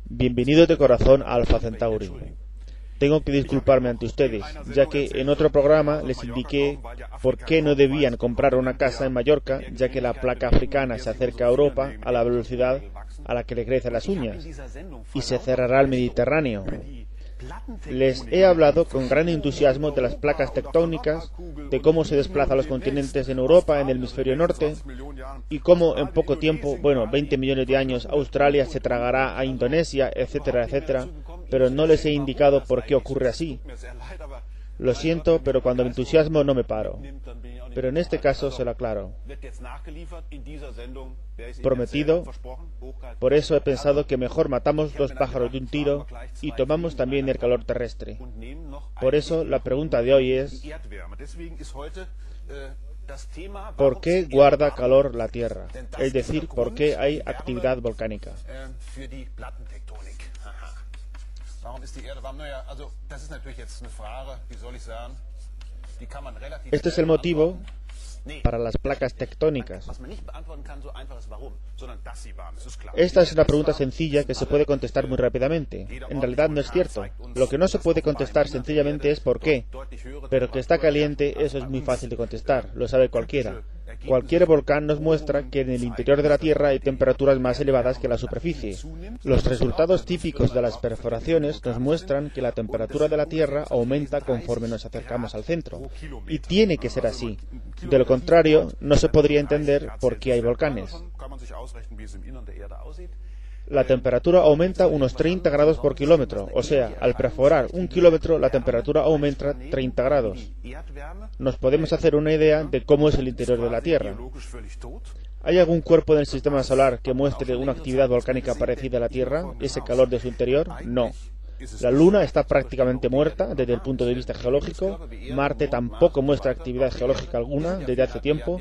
Bienvenidos de corazón a Alpha Centauri. Tengo que disculparme ante ustedes, ya que en otro programa les indiqué por qué no debían comprar una casa en Mallorca, ya que la placa africana se acerca a Europa a la velocidad a la que le crecen las uñas, y se cerrará el Mediterráneo. Les he hablado con gran entusiasmo de las placas tectónicas, de cómo se desplazan los continentes en Europa, en el hemisferio norte, y cómo en poco tiempo, 20 millones de años, Australia se tragará a Indonesia, etcétera, etcétera, pero no les he indicado por qué ocurre así. Lo siento, pero cuando me entusiasmo no me paro. Pero en este caso se lo aclaro. Prometido. Por eso he pensado que mejor matamos dos pájaros de un tiro y tomamos también el calor terrestre. Por eso la pregunta de hoy es: ¿por qué guarda calor la Tierra? Es decir, ¿por qué hay actividad volcánica? Este es el motivo para las placas tectónicas. Esta es una pregunta sencilla que se puede contestar muy rápidamente. En realidad no es cierto. Lo que no se puede contestar sencillamente es ¿por qué? Pero que está caliente, eso es muy fácil de contestar, lo sabe cualquiera. Cualquier volcán nos muestra que en el interior de la Tierra hay temperaturas más elevadas que la superficie. Los resultados típicos de las perforaciones nos muestran que la temperatura de la Tierra aumenta conforme nos acercamos al centro. Y tiene que ser así. De lo contrario, no se podría entender por qué hay volcanes. La temperatura aumenta unos 30 grados por kilómetro, o sea, al perforar 1 kilómetro la temperatura aumenta 30 grados. Nos podemos hacer una idea de cómo es el interior de la Tierra. ¿Hay algún cuerpo en el sistema solar que muestre una actividad volcánica parecida a la Tierra, ese calor de su interior? No. La Luna está prácticamente muerta desde el punto de vista geológico. Marte tampoco muestra actividad geológica alguna desde hace tiempo.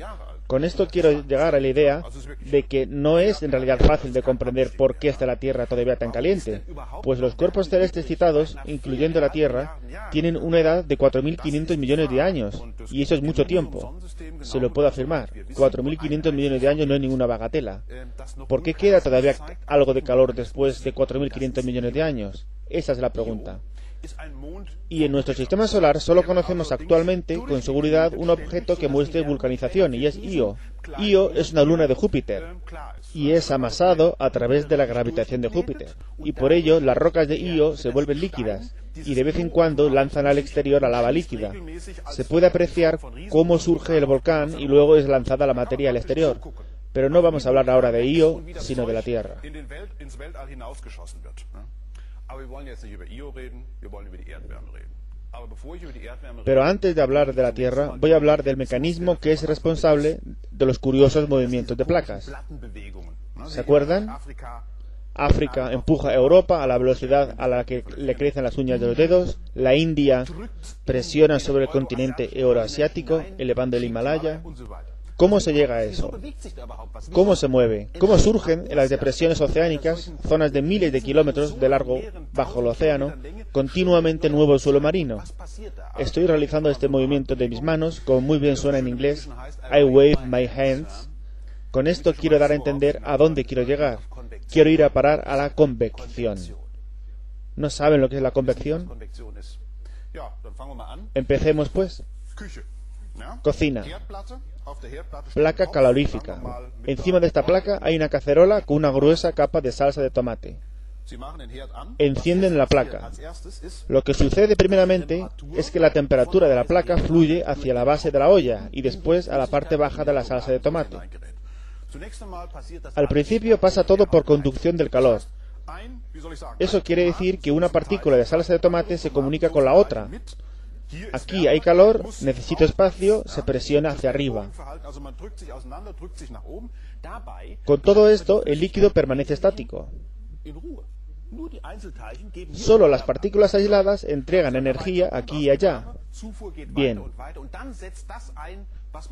Con esto quiero llegar a la idea de que no es en realidad fácil de comprender por qué está la Tierra todavía tan caliente, pues los cuerpos celestes citados, incluyendo la Tierra, tienen una edad de 4.500 millones de años, y eso es mucho tiempo. Se lo puedo afirmar, 4.500 millones de años no es ninguna bagatela. ¿Por qué queda todavía algo de calor después de 4.500 millones de años? Esa es la pregunta. Y en nuestro sistema solar solo conocemos actualmente con seguridad un objeto que muestre vulcanización, y es Io. Io es una luna de Júpiter y es amasado a través de la gravitación de Júpiter, y por ello las rocas de Io se vuelven líquidas y de vez en cuando lanzan al exterior a lava líquida. Se puede apreciar cómo surge el volcán y luego es lanzada la materia al exterior, pero no vamos a hablar ahora de Io, sino de la Tierra. Pero antes de hablar de la Tierra, voy a hablar del mecanismo que es responsable de los curiosos movimientos de placas. ¿Se acuerdan? África empuja a Europa a la velocidad a la que le crecen las uñas de los dedos. La India presiona sobre el continente euroasiático, elevando el Himalaya. ¿Cómo se llega a eso? ¿Cómo se mueve? ¿Cómo surgen en las depresiones oceánicas, zonas de miles de kilómetros de largo bajo el océano, continuamente nuevo suelo marino? Estoy realizando este movimiento de mis manos, como muy bien suena en inglés, I wave my hands. Con esto quiero dar a entender a dónde quiero llegar. Quiero ir a parar a la convección. ¿No saben lo que es la convección? Empecemos pues. Cocina. Placa calorífica. Encima de esta placa hay una cacerola con una gruesa capa de salsa de tomate. Encienden la placa. Lo que sucede primeramente es que la temperatura de la placa fluye hacia la base de la olla y después a la parte baja de la salsa de tomate. Al principio pasa todo por conducción del calor. Eso quiere decir que una partícula de salsa de tomate se comunica con la otra. Aquí hay calor, necesito espacio, se presiona hacia arriba. Con todo esto, el líquido permanece estático. Solo las partículas aisladas entregan energía aquí y allá. Bien.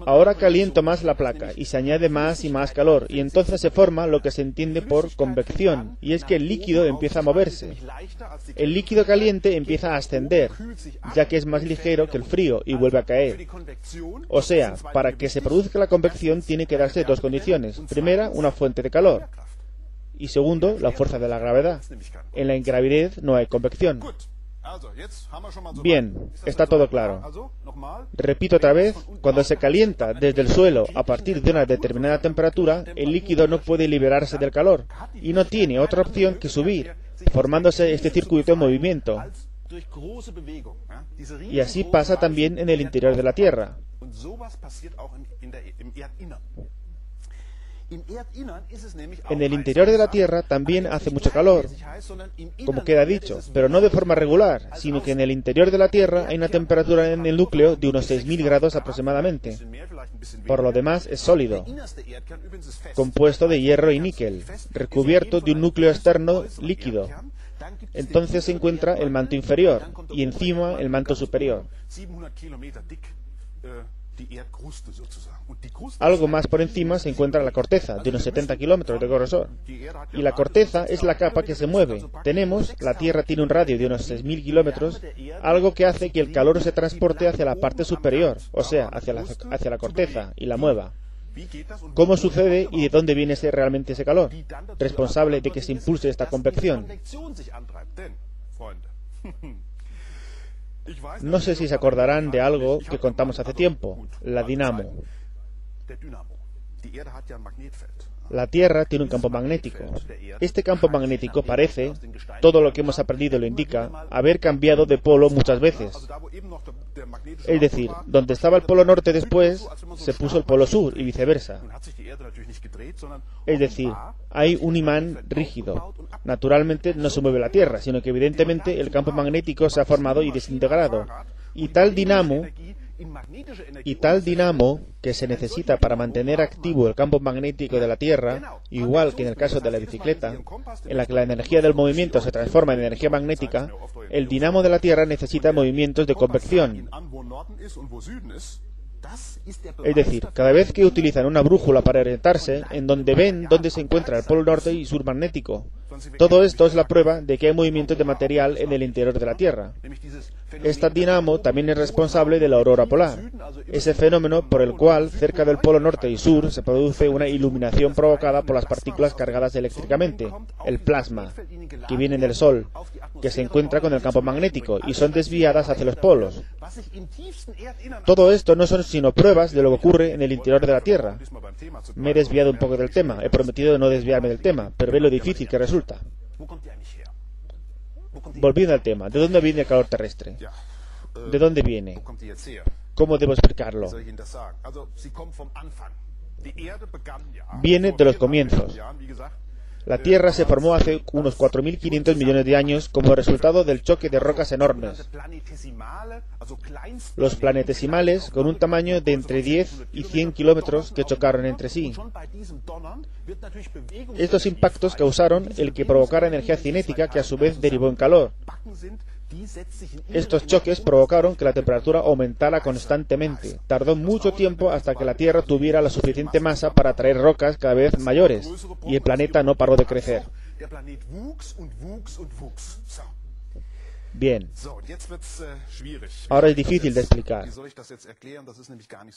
Ahora caliento más la placa y se añade más y más calor, y entonces se forma lo que se entiende por convección, y es que el líquido empieza a moverse. El líquido caliente empieza a ascender, ya que es más ligero que el frío, y vuelve a caer. O sea, para que se produzca la convección tiene que darse dos condiciones. Primera, una fuente de calor. Y segundo, la fuerza de la gravedad. En la ingravidez no hay convección. Bien, está todo claro. Repito otra vez, cuando se calienta desde el suelo a partir de una determinada temperatura, el líquido no puede liberarse del calor y no tiene otra opción que subir, formándose este circuito en movimiento. Y así pasa también en el interior de la Tierra. En el interior de la Tierra también hace mucho calor, como queda dicho, pero no de forma regular, sino que en el interior de la Tierra hay una temperatura en el núcleo de unos 6.000 grados aproximadamente. Por lo demás es sólido, compuesto de hierro y níquel, recubierto de un núcleo externo líquido. Entonces se encuentra el manto inferior y encima el manto superior. Algo más por encima se encuentra la corteza, de unos 70 kilómetros de grosor. Y la corteza es la capa que se mueve. La Tierra tiene un radio de unos 6.000 kilómetros, algo que hace que el calor se transporte hacia la parte superior, o sea, hacia la corteza, y la mueva. ¿Cómo sucede y de dónde viene realmente ese calor, responsable de que se impulse esta convección? No sé si se acordarán de algo que contamos hace tiempo, la dinamo. La Tierra tiene un campo magnético. Este campo magnético parece, todo lo que hemos aprendido lo indica, haber cambiado de polo muchas veces. Es decir, donde estaba el polo norte después, se puso el polo sur y viceversa. Es decir, hay un imán rígido. Naturalmente no se mueve la Tierra, sino que evidentemente el campo magnético se ha formado y desintegrado. Y tal dinamo que se necesita para mantener activo el campo magnético de la Tierra, igual que en el caso de la bicicleta, en la que la energía del movimiento se transforma en energía magnética, el dinamo de la Tierra necesita movimientos de convección. Es decir, cada vez que utilizan una brújula para orientarse, en donde ven dónde se encuentra el polo norte y sur magnético. Todo esto es la prueba de que hay movimientos de material en el interior de la Tierra. Esta dinamo también es responsable de la aurora polar, ese fenómeno por el cual cerca del polo norte y sur se produce una iluminación provocada por las partículas cargadas eléctricamente, el plasma, que vienen del Sol, que se encuentra con el campo magnético y son desviadas hacia los polos. Todo esto no son sino pruebas de lo que ocurre en el interior de la Tierra. Me he desviado un poco del tema, he prometido no desviarme del tema, pero ve lo difícil que resulta. Volviendo al tema, ¿de dónde viene el calor terrestre? ¿De dónde viene? ¿Cómo debo explicarlo? Viene de los comienzos. La Tierra se formó hace unos 4.500 millones de años como resultado del choque de rocas enormes. Los planetesimales, con un tamaño de entre 10 y 100 kilómetros, que chocaron entre sí. Estos impactos causaron el que provocara energía cinética que a su vez derivó en calor. Estos choques provocaron que la temperatura aumentara constantemente. Tardó mucho tiempo hasta que la Tierra tuviera la suficiente masa para atraer rocas cada vez mayores, y el planeta no paró de crecer. Bien. Ahora es difícil de explicar.